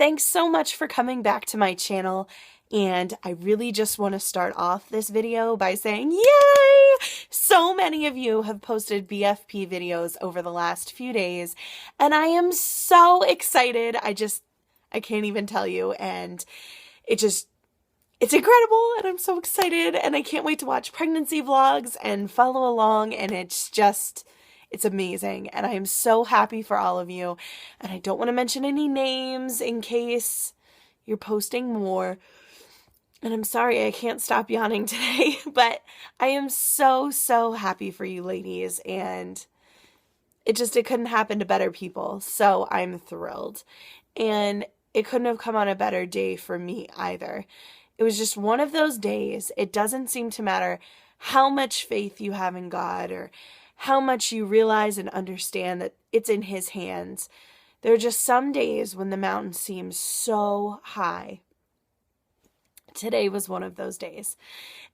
Thanks so much for coming back to my channel, and I really just want to start off this video by saying yay! So many of you have posted BFP videos over the last few days, and I am so excited. I can't even tell you, and it's incredible, and I'm so excited, and I can't wait to watch pregnancy vlogs and follow along, and it's amazing, and I am so happy for all of you, and I don't want to mention any names in case you're posting more, and I'm sorry I can't stop yawning today, but I am so, so happy for you ladies, and it couldn't happen to better people, so I'm thrilled, and it couldn't have come on a better day for me either. It was just one of those days. It doesn't seem to matter how much faith you have in God or how much you realize and understand that it's in His hands. There are just some days when the mountain seems so high. Today was one of those days.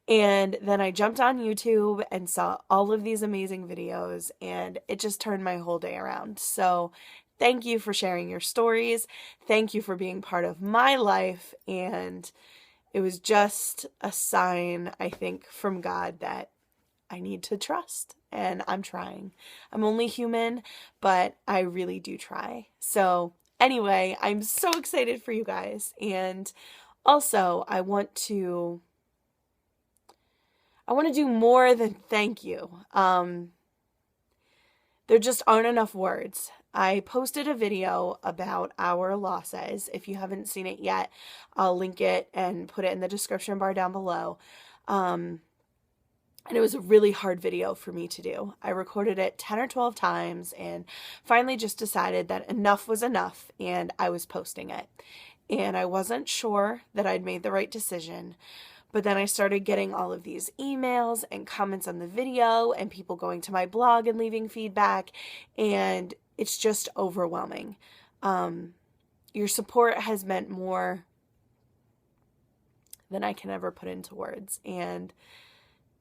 And then I jumped on YouTube and saw all of these amazing videos, and it just turned my whole day around. So thank you for sharing your stories. Thank you for being part of my life. And it was just a sign, I think, from God that I need to trust, and I'm trying. I'm only human, but I really do try. So anyway, I'm so excited for you guys, and also I want to do more than thank you. There just aren't enough words. I posted a video about our losses. If you haven't seen it yet, I'll link it and put it in the description bar down below. And it was a really hard video for me to do. I recorded it 10 or 12 times and finally just decided that enough was enough, and I was posting it. And I wasn't sure that I'd made the right decision. But then I started getting all of these emails and comments on the video and people going to my blog and leaving feedback, and it's just overwhelming. Your support has meant more than I can ever put into words, and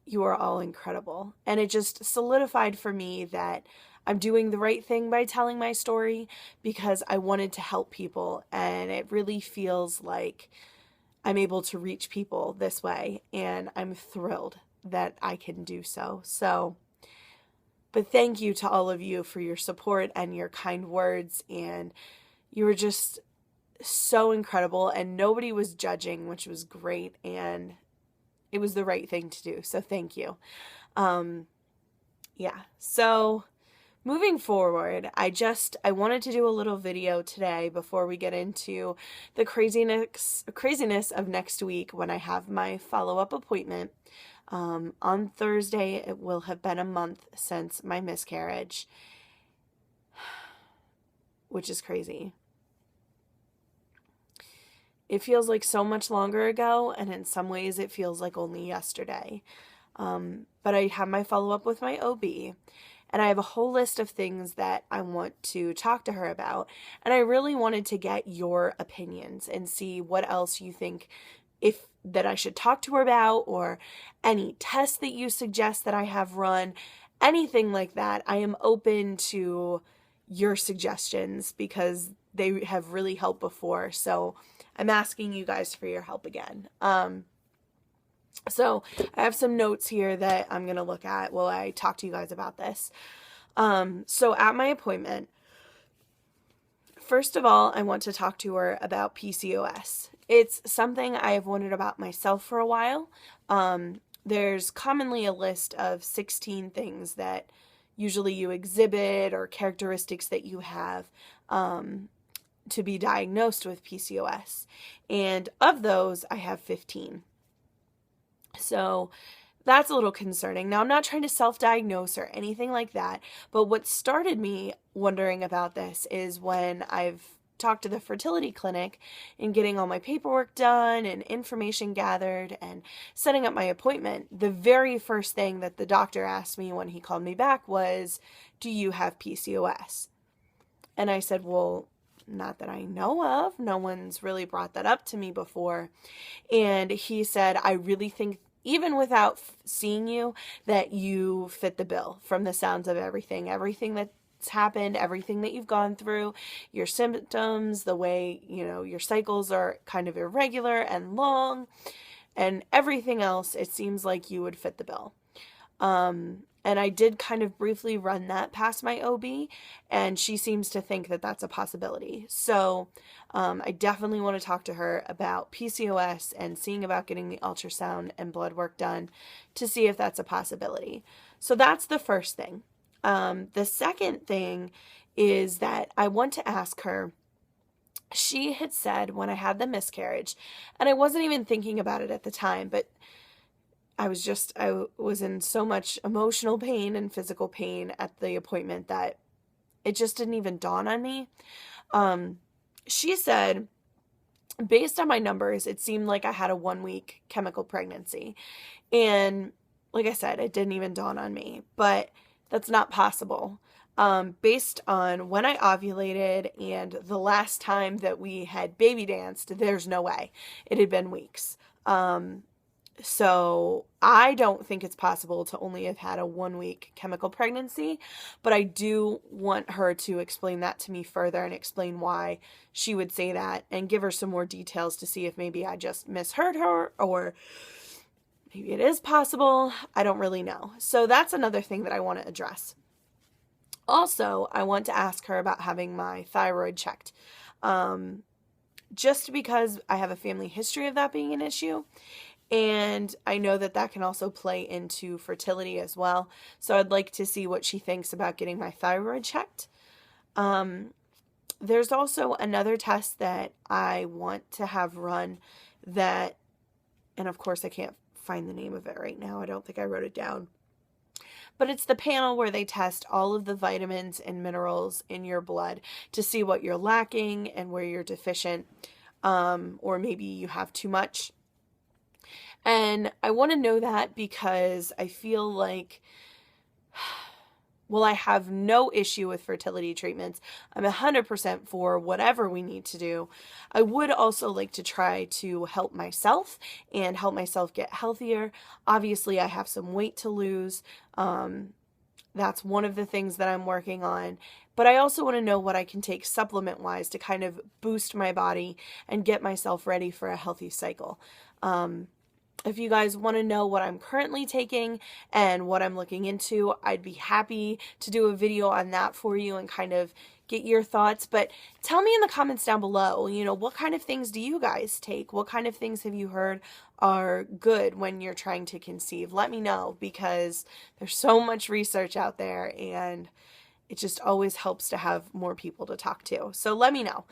you are all incredible. And it just solidified for me that I'm doing the right thing by telling my story because I wanted to help people, and it really feels like I'm able to reach people this way, and I'm thrilled that I can do so. But thank you to all of you for your support and your kind words, and you were just so incredible, and nobody was judging, which was great, and it was the right thing to do, so thank you. So moving forward, I wanted to do a little video today before we get into the craziness of next week when I have my follow-up appointment. On Thursday, it will have been a month since my miscarriage, which is crazy. It feels like so much longer ago, and in some ways it feels like only yesterday. But I have my follow-up with my OB, and I have a whole list of things that I want to talk to her about, and I really wanted to get your opinions and see what else you think that I should talk to her about, or any tests that you suggest that I have run, anything like that. I am open to your suggestions because they have really helped before, so I'm asking you guys for your help again. So I have some notes here that I'm going to look at while I talk to you guys about this. So at my appointment, first of all, I want to talk to her about PCOS. It's something I have wondered about myself for a while. There's commonly a list of 16 things that usually you exhibit or characteristics that you have to be diagnosed with PCOS. And of those, I have 15. So that's a little concerning. Now, I'm not trying to self-diagnose or anything like that, but what started me wondering about this is when I've talked to the fertility clinic and getting all my paperwork done and information gathered and setting up my appointment. The very first thing that the doctor asked me when he called me back was, "Do you have PCOS?" And I said, "Well, not that I know of. No one's really brought that up to me before." And he said, "I really think, even without seeing you, that you fit the bill from the sounds of everything that what's happened, everything that you've gone through, your symptoms, the way, your cycles are kind of irregular and long, and everything else, it seems like you would fit the bill. And I did kind of briefly run that past my OB, and she seems to think that that's a possibility. So I definitely want to talk to her about PCOS and seeing about getting the ultrasound and blood work done to see if that's a possibility. So that's the first thing. The second thing is that I want to ask her, she had said when I had the miscarriage, and I wasn't even thinking about it at the time, but I was in so much emotional pain and physical pain at the appointment that it just didn't even dawn on me. She said, based on my numbers, it seemed like I had a 1-week chemical pregnancy. And like I said, it didn't even dawn on me, but that's not possible. Based on when I ovulated and the last time that we had baby danced, there's no way. It had been weeks. So I don't think it's possible to only have had a 1-week chemical pregnancy, but I do want her to explain that to me further and explain why she would say that and give her some more details to see if maybe I just misheard her or maybe it is possible. I don't really know. So that's another thing that I want to address. Also, I want to ask her about having my thyroid checked. Just because I have a family history of that being an issue. And I know that that can also play into fertility as well. So I'd like to see what she thinks about getting my thyroid checked. There's also another test that I want to have run that, and of course I can't find the name of it right now. I don't think I wrote it down. But it's the panel where they test all of the vitamins and minerals in your blood to see what you're lacking and where you're deficient, or maybe you have too much. And I want to know that because I feel like, well, I have no issue with fertility treatments. I'm 100% for whatever we need to do. I would also like to try to help myself and help myself get healthier. Obviously, I have some weight to lose. That's one of the things that I'm working on. But I also want to know what I can take supplement-wise to kind of boost my body and get myself ready for a healthy cycle. If you guys want to know what I'm currently taking and what I'm looking into, I'd be happy to do a video on that for you and kind of get your thoughts. But tell me in the comments down below, what kind of things do you guys take? What kind of things have you heard are good when you're trying to conceive? Let me know, because there's so much research out there and it just always helps to have more people to talk to. So let me know.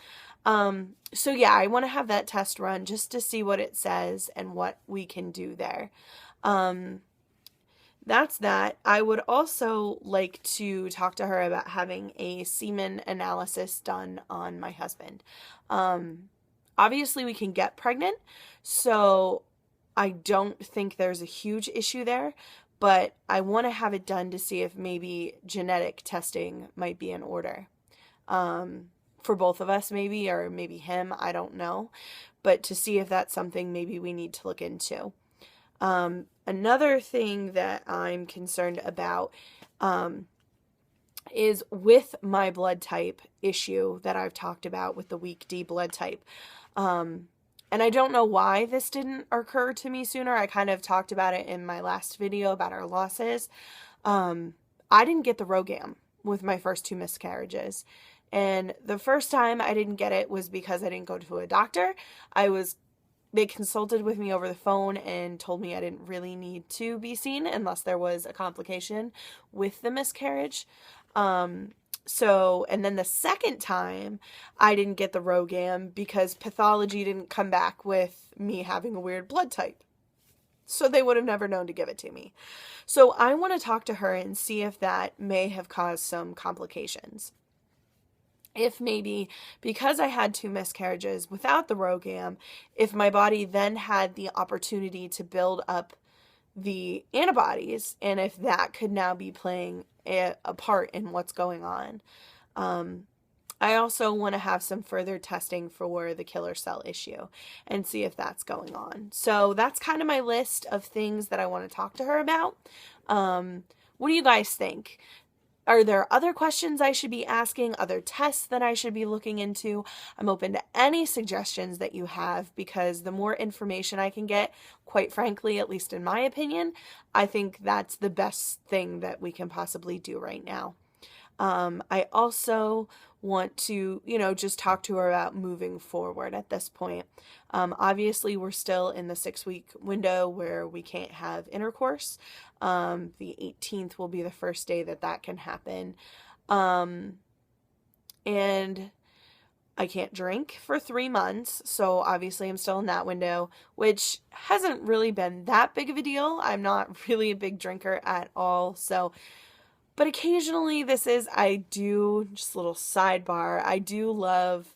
So yeah, I want to have that test run just to see what it says and what we can do there. That's that. I would also like to talk to her about having a semen analysis done on my husband. Obviously we can get pregnant, so I don't think there's a huge issue there, but I want to have it done to see if maybe genetic testing might be in order. For both of us maybe, or maybe him, I don't know. But to see if that's something maybe we need to look into. Another thing that I'm concerned about is with my blood type issue that I've talked about with the weak D blood type. And I don't know why this didn't occur to me sooner. I kind of talked about it in my last video about our losses. I didn't get the ROGAM with my first 2 miscarriages. And the first time I didn't get it was because I didn't go to a doctor. They consulted with me over the phone and told me I didn't really need to be seen unless there was a complication with the miscarriage. And then the second time I didn't get the ROGAM because pathology didn't come back with me having a weird blood type. So they would have never known to give it to me. So I want to talk to her and see if that may have caused some complications. If maybe because I had 2 miscarriages without the ROGAM, if my body then had the opportunity to build up the antibodies, and if that could now be playing a part in what's going on. I also want to have some further testing for the killer cell issue and see if that's going on. So that's kind of my list of things that I want to talk to her about. What do you guys think? Are there other questions I should be asking, other tests that I should be looking into? I'm open to any suggestions that you have, because the more information I can get, quite frankly, at least in my opinion, I think that's the best thing that we can possibly do right now. I also want to, just talk to her about moving forward at this point. Obviously, we're still in the 6-week window where we can't have intercourse. The 18th will be the first day that can happen. And I can't drink for 3 months, so obviously I'm still in that window, which hasn't really been that big of a deal. I'm not really a big drinker at all, but occasionally just a little sidebar, I do love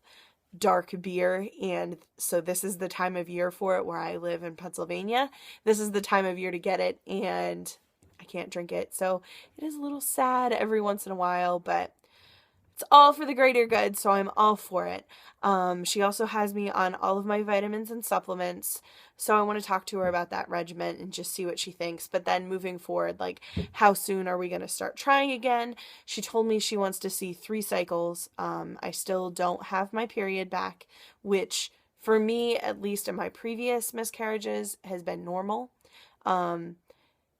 dark beer, and so this is the time of year for it where I live in Pennsylvania. This is the time of year to get it, and I can't drink it, so it is a little sad every once in a while, but it's all for the greater good, so I'm all for it. She also has me on all of my vitamins and supplements, so I want to talk to her about that regimen and just see what she thinks. But then moving forward, like, how soon are we going to start trying again? She told me she wants to see 3 cycles. I still don't have my period back, which for me, at least in my previous miscarriages, has been normal.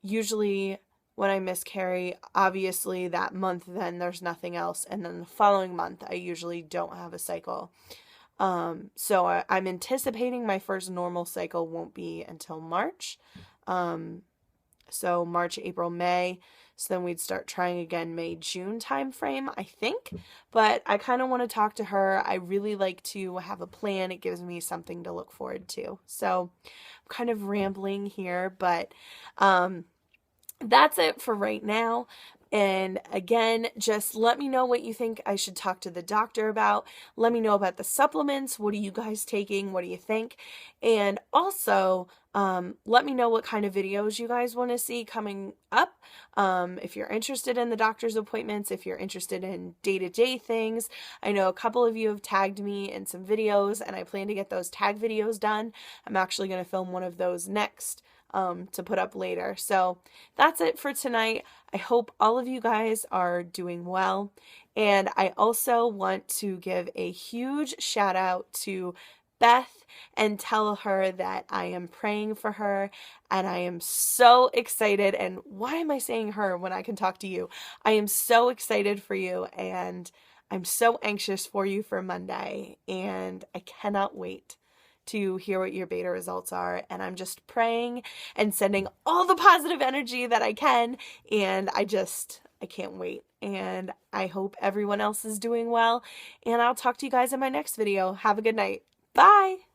Usually when I miscarry, obviously that month then there's nothing else, and then the following month I usually don't have a cycle. So I'm anticipating my first normal cycle won't be until March. So March, April, May. So then we'd start trying again May, June time frame, I think. But I kind of want to talk to her. I really like to have a plan. It gives me something to look forward to. So I'm kind of rambling here, but that's it for right now. And again, just let me know what you think I should talk to the doctor about. Let me know about the supplements. What are you guys taking? What do you think? And also, let me know what kind of videos you guys want to see coming up. If you're interested in the doctor's appointments, if you're interested in day-to-day things. I know a couple of you have tagged me in some videos, and I plan to get those tag videos done. I'm actually going to film one of those next to put up later. So that's it for tonight. I hope all of you guys are doing well. And I also want to give a huge shout out to Beth and tell her that I am praying for her, and I am so excited. And why am I saying her when I can talk to you? I am so excited for you, and I'm so anxious for you for Monday, and I cannot wait to hear what your beta results are. And I'm just praying and sending all the positive energy that I can, and I can't wait. And I hope everyone else is doing well, and I'll talk to you guys in my next video. Have a good night. Bye!